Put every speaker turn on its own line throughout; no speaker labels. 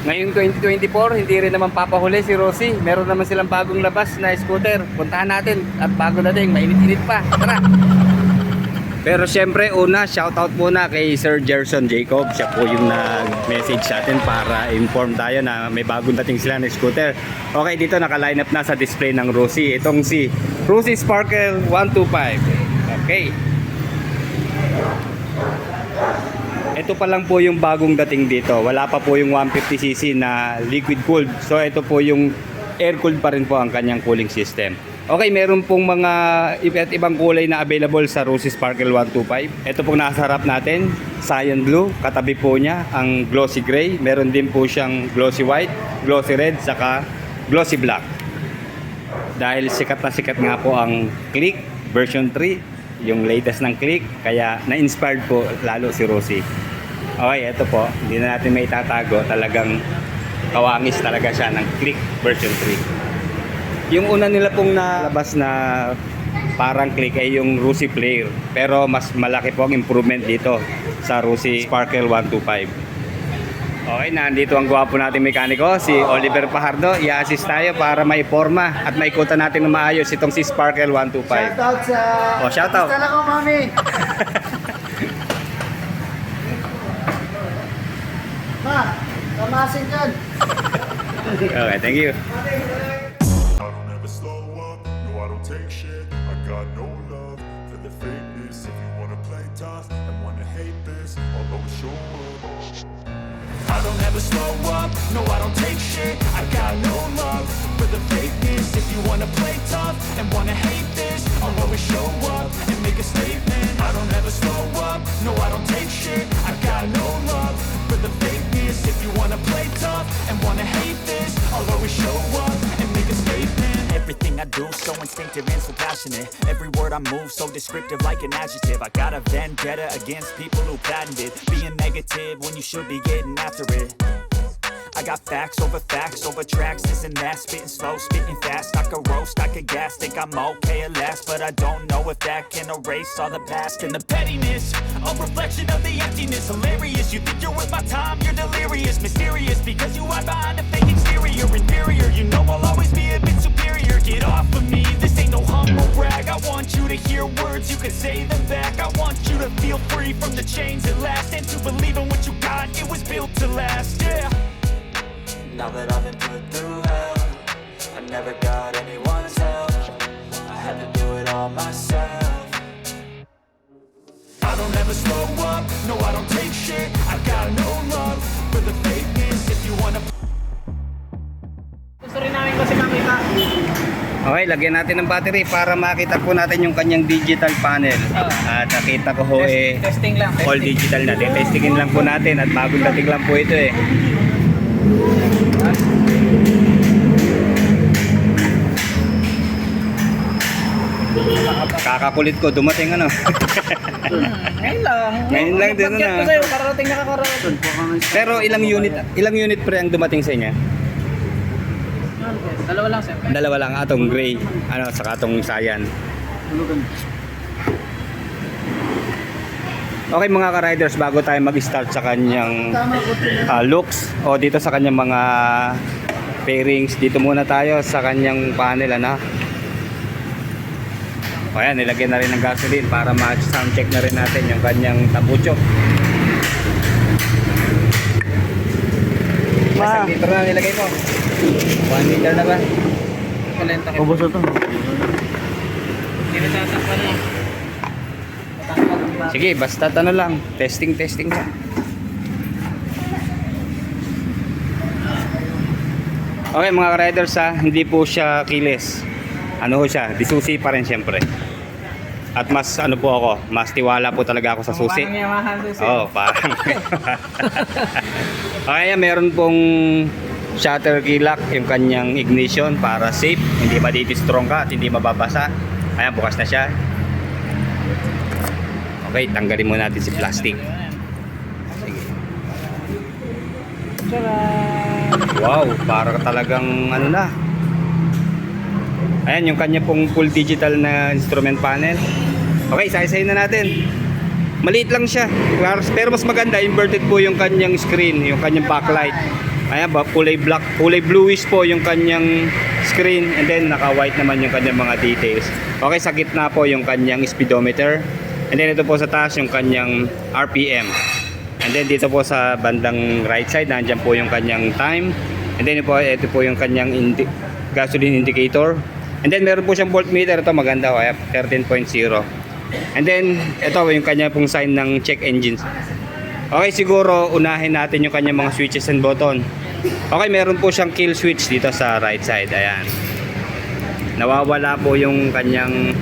Ngayong 2024, hindi rin naman papahuli si Rosie. Meron naman silang bagong labas na scooter. Puntahan natin at bago natin, mainit-init pa. Tara! Pero syempre, una, shoutout muna kay Sir Gerson Jacob. Siya po yung nag-message sa atin para inform tayo na may bagong dating sila na scooter. Okay, dito naka-line up na sa display ng Rosie. Itong si Rosie Sparkle 125. Okay. Ito pa lang po yung bagong dating dito. Wala pa po yung 150cc na liquid cooled. So ito po yung air cooled pa rin po ang kanyang cooling system. Okay, meron pong mga iba't ibang kulay na available sa Rosie Sparkle 125. Ito pong nasa harap natin, cyan blue. Katabi po niya ang glossy gray. Meron din po siyang glossy white, glossy red, saka glossy black. Dahil sikat na sikat nga po ang Click version 3, yung latest ng Click, kaya na-inspired po lalo si Rosie. Okay, ito po, hindi na natin may tatago, talagang kawangis talaga siya ng Click version 3. Yung una nila pong nalabas na parang Click ay yung Rosie Player, pero mas malaki po ang improvement dito sa Rosie Sparkle 125. Okay, nandito ang gwapo nating mekaniko, si Oliver Pajardo. I-assist tayo para maiporma at maikutan natin ng maayos itong si Sparkle 125.
Shoutout sa...
Shoutout.
Basta lang ko, mami. Ma, kamasin dyan.
Okay, thank you.
I don't ever slow up, no I don't take shit. I got no love for the fakeness. If you wanna play tough and wanna hate this, I'll always show up. I don't ever slow up, no I don't take shit. I got no love for the fakeness. If you wanna play tough and wanna hate this, I'll always show up and make a statement. I don't ever slow up, no I don't take shit. I got no love for the fakeness. If you wanna play tough and wanna hate this, I'll always show up and make a statement.
Everything I do so instinctive and so passionate. Every word I move so descriptive like an adjective. I got a vendetta against people who patented being negative when you should be getting after it. I got facts over tracks, this and that. Spitting slow, spitting fast. I could roast, I could gas. Think I'm okay at last, but I don't know if that can erase all the past. And the pettiness, a reflection of the emptiness. Hilarious, you think you're worth my time, you're delirious. Mysterious, because you hide behind a fake exterior. Inferior, you know I'll always be a bit superior. Get off of me, this ain't no humble brag. I want you to hear words, you can say them back. I want you to feel free from the chains at last, and to believe in what you got, it was built to last, yeah. Now that I've been put through hell, I never got anyone's help. I had to do it all myself.
I don't ever slow up, no I don't take shit. I got no love for the fakeness. If you wanna
Gusto rin namin kasi makita.
Okay, lagyan natin ng battery para makita po natin yung kanyang digital panel. At nakita ko ho
Testing lang.
all digital na. Testingin lang po natin at bagong dating lang po ito eh. Kakakulit ko, dumating ano.
Ngayon lang.
Ngayon lang din
Pag-chat ko
na.
sa'yo, kararating nakakarating.
Pero ilang unit pre ang dumating sa inyo?
Dalawa lang, sir.
Dalawa lang, atong gray, saka atong cyan. Okay mga ka-riders, bago tayo mag-start sa kanyang looks o dito sa kanyang mga pairings, dito muna tayo sa kanyang panel O yan, nilagyan na rin ng gasoline para ma-sound check na rin natin yung kanyang tapucho. Isang litro na nilagay mo. 1 liter na ba?
Ubus ito. Hindi na sasakpan mo.
Sige, basta ano lang, testing lang. Okay mga riders hindi po siya keyless. Ano ho siya, disusi pa rin siyempre. At mas ano po ako, mas tiwala po talaga ako sa susi.
Parang Yamaha susi.
Oo, parang. Okay, meron pong shutter key lock yung kanyang ignition para safe, hindi madidistrong ka at hindi mababasa. Ayan, bukas na siya. Okay, tanggalin muna natin si plastic. Sige. Wow, para talagang ano na. Ayan, yung kanya pong full digital na instrument panel. Okay, isa-isahin na natin. Maliit lang siya, pero mas maganda, inverted po yung kanyang screen, yung kanyang backlight. Ayan ba, kulay black, kulay bluish po yung kanyang screen, and then naka-white naman yung kanyang mga details. Okay, sa gitna po yung kanyang speedometer, and then ito po sa taas yung kanyang RPM. And then dito po sa bandang right side, nandiyan po yung kanyang time, and then ito po yung kanyang gasoline indicator. And then meron po siyang voltmeter, ito maganda, kaya 13.0. And then ito yung kanya pong sign ng check engines. Okay, siguro unahin natin yung kanyang mga switches and button. Okay, meron po siyang kill switch dito sa right side. Ayan. Nawawala po yung kanyang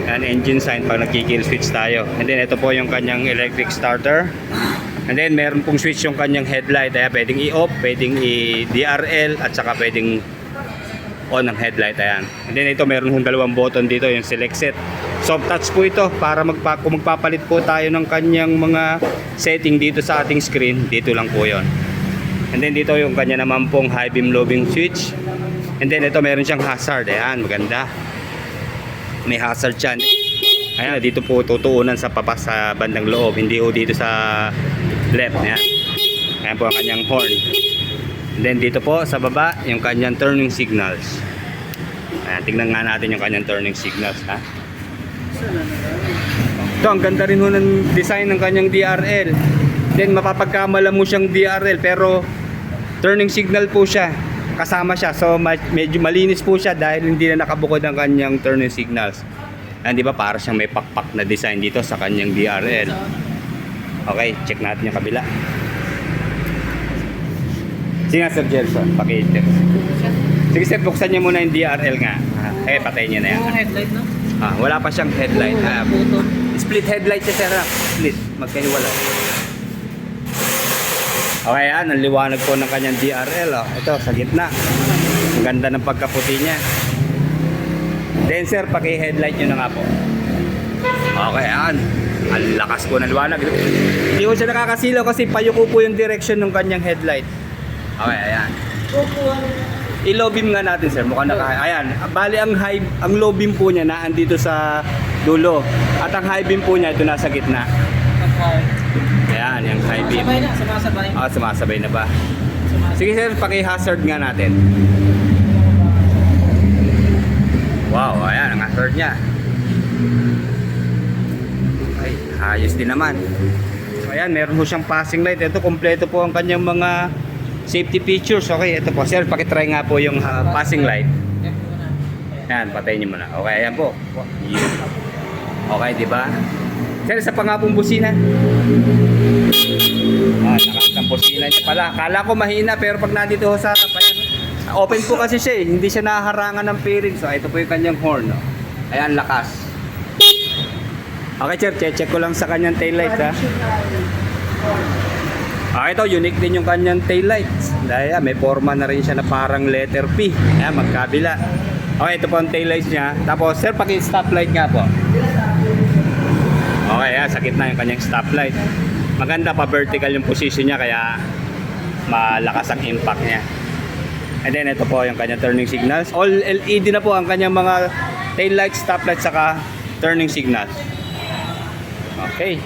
engine sign pag nagki-kill switch tayo. And then ito po yung kanyang electric starter. And then meron pong switch yung kanyang headlight. Ayan, pwedeng i-off, pwedeng i-DRL, at saka pwedeng on ang headlight. Ayan. And then ito meron hong dalawang button dito, yung select set. Soft touch po ito para kung magpapalit po tayo ng kanyang mga setting dito sa ating screen, dito lang po yon. And then dito yung kanya naman pong high beam low beam switch. And then ito meron siyang hazard. Ayan, maganda. May hazard siya. Ayan, dito po tutuunan sa papas sa bandang loob, hindi po dito sa left. Ayan. Ayan po ang kanyang horn. And then dito po sa baba yung kanyang turning signals. Ayan, tingnan nga natin yung kanyang turning signals, ha. Ito, ang ganda rin ho ng design ng kanyang DRL. Then mapapagkamala mo siyang DRL, pero turning signal po siya, kasama siya. So medyo malinis po siya dahil hindi na nakabukod ang kanyang turning signals. Ayan, di ba, para siyang may pakpak na design dito sa kanyang DRL. Okay, check natin yung kabila. Sige nga, Sir Jelson, pakita. Sige sir, buksan niyo muna yung DRL nga. Patay niyo na yan.
Yung headlight, no?
Wala pa siyang headlight.
Button.
Split headlight siya, sir. Split, magkahiwala. Okay, yan, ang liwanag po ng kanyang DRL. Oh. Ito, sa gitna. Ang ganda ng pagkaputi niya. Then sir, paki-headlight nyo na nga po. Okay, yan. Ang lakas po ng liwanag. Hindi ko siya nakakasilaw kasi payuko po yung direction ng kanyang headlight. Okay, ayan. I-low beam nga natin, sir. Mukhang ayan. Bali, ang low beam po niya naandito sa dulo. At ang high beam po niya ito nasa gitna. Ayan, yung high beam.
Sabay na, sumasabay.
Sumasabay na ba? Sige sir, paki-hazard nga natin. Wow, ayan ang hazard niya. Okay, ayos din naman. So ayan, meron po siyang passing light. Ito, kompleto po ang kanyang mga safety features. Okay, ito po. Sir, pakitry nga po yung passing light. Ayan, patayin niyo muna. Okay, ayan po. Okay, di ba? Sir, isa pa nga pong busina. Lakas ng busina niya pala. Kala ko mahina, pero pag nandito ho sa harapan, open po kasi siya eh. Hindi siya naharangan ng fairing. So, ito po yung kanyang horn. No? Ayan, lakas. Okay, sir, check ko lang sa kanyang taillight, ha. Ito, unique din yung kanyang taillights. Dahil may forma na rin siya na parang letter P. Ayan, magkabila. Okay, ito po ang taillights niya. Tapos, sir, paki-stoplight nga po. Okay, sa gitna yung kanyang stoplight. Maganda pa, vertical yung position niya, kaya malakas ang impact niya. And then, ito po yung kanyang turning signals. All LED na po ang kanyang mga taillights, stoplights, saka turning signals. Okay.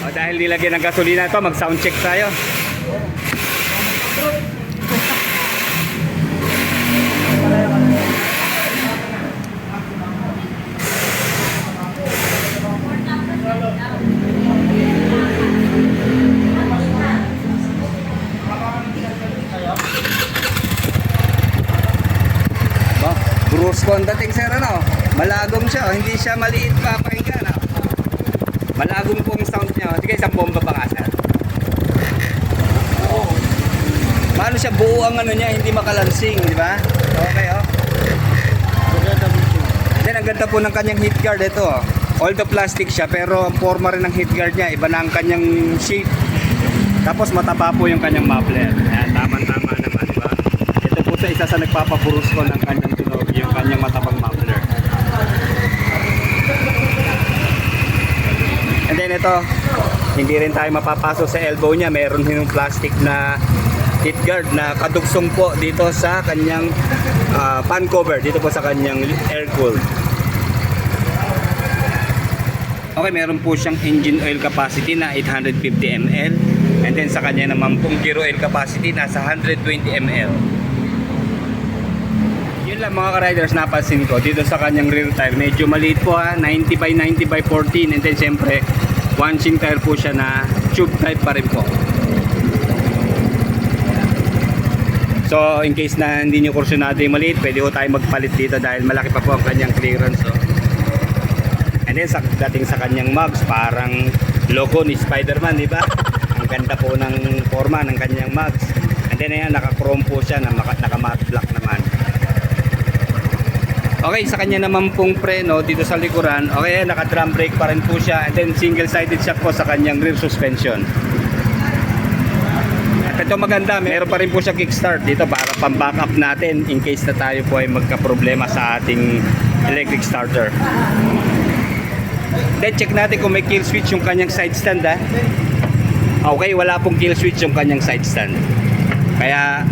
Dahil nilagyan ng gasolina ito, mag-sound check tayo. Brusco ang dating, sir, ano? Malagong siya, hindi siya maliit pa pakinggan. Malagong po ang sound niya. Sige, isang bomba pa nga, sir. Paano siya buo ang ano niya, hindi makalansing, di ba? Okay, oh. Then, ang ganda po ng kanyang heat guard ito, oh. Although plastic siya, pero ang forma rin ng heat guard niya, iba na ang kanyang shape. Tapos mataba po yung kanyang muffler. Ayan, tama-tama naman, di ba? Ito po sa isa sa nagpapapuros ko ng kanyang tunog, yung kanyang matabang muffler. And then ito, hindi rin tayo mapapasok sa elbow niya. Meron yung plastic na heat guard na kadugsong po dito sa kanyang fan cover, dito po sa kanyang air cooled. Okay, meron po siyang engine oil capacity na 850 ml. And then sa kanya naman pong gear oil capacity nasa 120 ml. Yun lang mga ka-riders, napansin ko dito sa kanyang rear tire, medyo maliit po ha, 90 by 90 by 14. And then syempre punching tire po siya na tube type pa rin po. So in case na hindi nyo kursunado yung maliit, pwede ko tayo magpalit dito dahil malaki pa po ang kanyang clearance. So. And then sa dating sa kanyang mugs, parang logo ni Spider-Man, di ba? Ang ganda po ng forma ng kanyang mugs. And then ayan, naka-chrome po siya na naka-matte black naman. Okay, sa kanya naman pong preno dito sa likuran, okay, naka-drum brake pa rin po siya. And then single-sided shock po sa kanyang rear suspension. Ito maganda, meron pa rin po siya kickstart dito para pang-backup natin in case na tayo po ay magka-problema sa ating electric starter. Then check natin kung may kill switch yung kanyang side stand ha. Okay, wala pong kill switch yung kanyang side stand. Kaya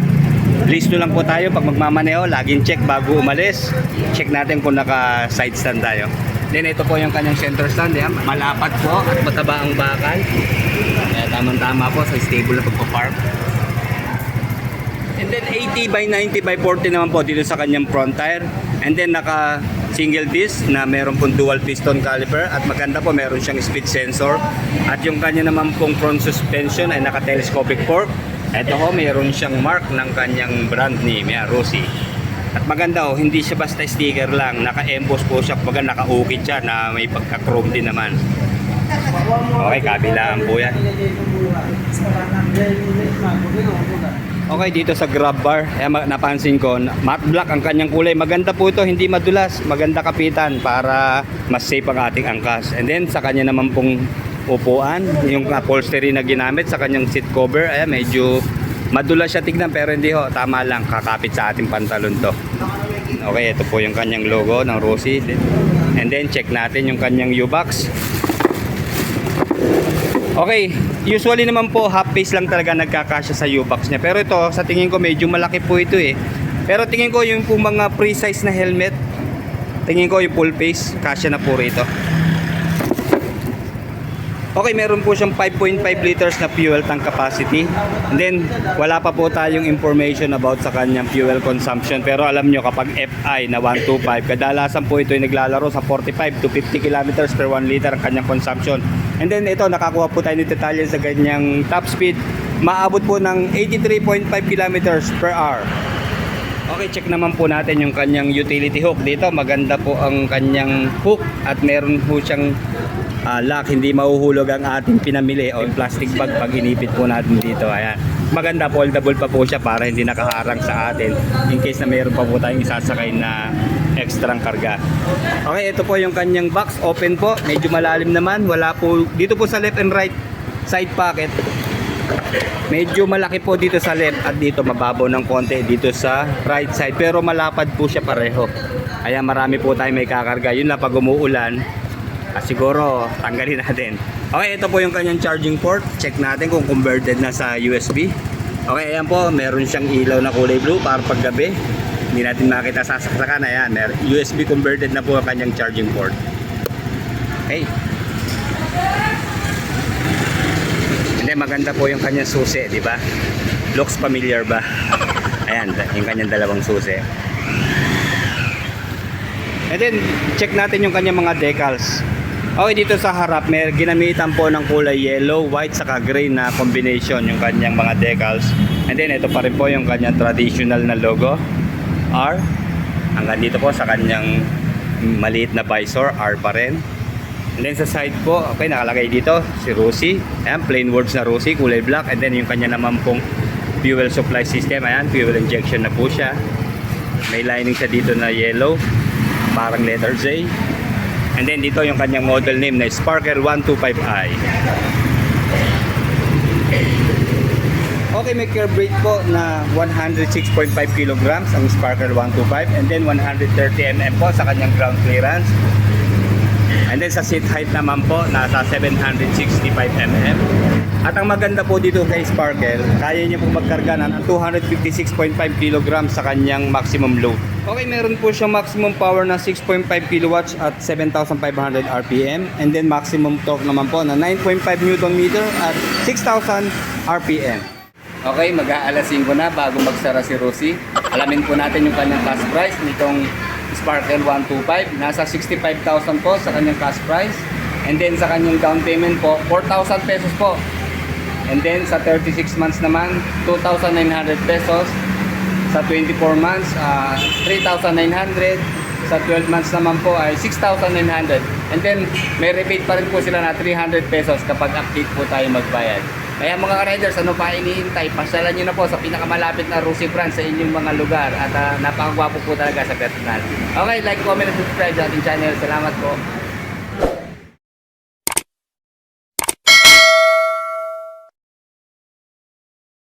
listo lang po tayo pag magmamaneho, laging check bago umalis. Check natin kung naka side stand tayo. Then ito po yung kanyang center stand, yan. Malapat po at mataba ang bakal. Kaya tamang-tama po sa stable na pagpa-park. And then 80 by 90 by 40 naman po dito sa kanyang front tire. And then naka single disc na meron pong dual piston caliper at maganda po, meron siyang speed sensor. At yung kanya naman pong front suspension ay naka telescopic fork. Ito ho, meron siyang mark ng kanyang brand name, yan, Rossi. At maganda ho, hindi siya basta sticker lang, naka-emboss po siya, kumbaga naka-ukit siya na may pagka-chrome din naman. Okay, kabilaan po yan. Okay, dito sa grab bar, napansin ko, matte black ang kanyang kulay. Maganda po ito, hindi madulas, maganda kapitan para mas safe ang ating angkas. And then sa kanya naman pong upuan, yung upholstery na ginamit sa kanyang seat cover, ayan, medyo madulas siya tignan pero hindi ho, tama lang, kakapit sa ating pantalon to. Okay, ito po yung kanyang logo ng Rossi. And then check natin yung kanyang U-box. Okay, usually naman po half face lang talaga nagkakasya sa U-box niya. Pero ito, sa tingin ko medyo malaki po ito eh. Pero tingin ko yung po mga pre-size na helmet, tingin ko yung full face, kasya na po rito. Okay, meron po siyang 5.5 liters na fuel tank capacity. And then, wala pa po tayong information about sa kanyang fuel consumption. Pero alam nyo, kapag FI na 125, kadalasan po ito ay naglalaro sa 45 to 50 kilometers per 1 liter ang kanyang consumption. And then ito, nakakuha po tayo ng detalye sa kanyang top speed. Maabot po ng 83.5 kilometers per hour. Okay, check naman po natin yung kanyang utility hook. Dito, maganda po ang kanyang hook at meron po siyang lock, hindi mahuhulog ang ating pinamili o yung plastic bag pag inipit po natin dito. Ayan. Maganda, foldable pa po siya para hindi nakaharang sa atin in case na mayroon pa po tayong isasakay na extrang karga. Okay, ito po yung kanyang box, open po, medyo malalim naman, wala po dito po sa left and right side pocket. Medyo malaki po dito sa left at dito mababaw ng konti dito sa right side, pero malapad po siya pareho. Kaya marami po tayong may kakarga. Yun lang pag umuulan, siguro tanggalin natin. Okay, ito po yung kanyang charging port. Check natin kung converted na sa USB. Okay, ayan po, meron siyang ilaw na kulay blue para paggabi. Hindi natin makita sa saksakan. Ayan, USB converted na po ang kanyang charging port. Okay. And then maganda po yung kanyang susi, di ba? Looks familiar ba? Ayan, yung kanyang dalawang susi. And then check natin yung kanyang mga decals. Okay, dito sa harap may ginamitan po ng kulay yellow, white saka gray na combination yung kanyang mga decals. And then ito pa rin po yung kanyang traditional na logo, R. Hanggang dito po sa kanyang maliit na visor, R pa rin. And then sa side po, okay, nakalagay dito si Rossi. Ayan, plain words na Rossi, kulay black. And then yung kanya naman pong fuel supply system, ayan, fuel injection na po siya. May lining siya dito na yellow, parang letter J. And then dito yung kanyang model name na Sparker 125i. Okay, may curb weight po na 106.5 kilograms ang Sparker 125, and then 130 mm po sa kanyang ground clearance. And then sa seat height naman po, nasa 765 mm. At ang maganda po dito kay Sparkle, kaya niya po magkarga ng 256.5 kg sa kanyang maximum load. Okay, meron po siyang maximum power na 6.5 kilowatts at 7,500 RPM. And then maximum torque naman po na 9.5 Newton meter at 6,000 RPM. Okay, mag-aalas 5 na bago magsara si Rosie. Alamin po natin yung kanyang cash price nitong Sparkle 125. Nasa 65,000 po sa kanyang cash price. And then sa kanyang down payment po, 4,000 pesos po. And then sa 36 months naman, 2,900 pesos. Sa 24 months, 3,900. Sa 12 months naman po ay 6,900. And then, may rebate pa rin po sila na 300 pesos kapag active po tayo magbayad. Kaya mga riders, ano pa iniintay? Pasyalan nyo na po sa pinakamalapit na Rosie branch sa inyong mga lugar. At napakagwapo po talaga sa personal. Okay, like, comment, and subscribe sa ating channel. Salamat po.